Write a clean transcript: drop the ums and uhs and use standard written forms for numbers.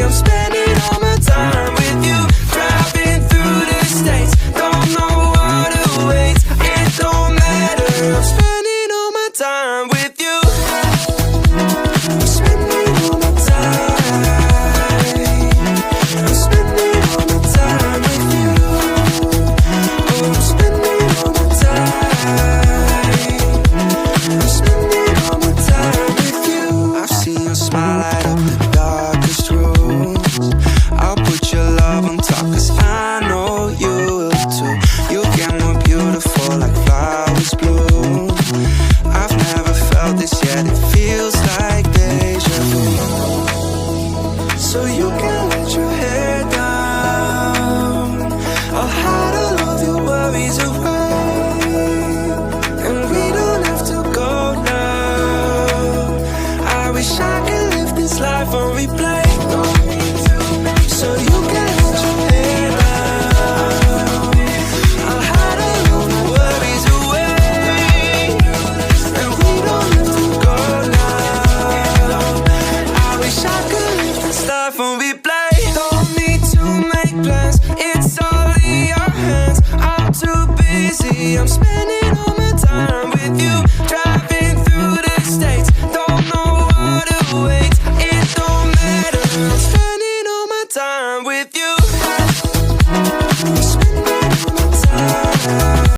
I'm spending all my time with you. Driving through the states, don't know what awaits. It don't matter, I'm spending all my time with you. I'm spending all my time. I'm spending all my time with you. Oh, I'm spending all my time. I'm spending all my time with you. I've seen your smile light up the darkest rooms. I'll put your love on top, 'cause I know you will too. You get more beautiful like flowers bloom. I've never felt this yet, it feels like deja vu. So you can let your hair down. I'll hide all of your worries away, and we don't have to go now. I wish I could live this life on replay. So you can let your hair down. I'll hide all of my worries away, and we don't have to go now. I wish I could live this life on replay. Don't need to make plans, it's all in your hands. I'm too busy, I'm spending all my time with you. Driving through the states, don't know what awaits. It don't matter, I'm spending all my time with you.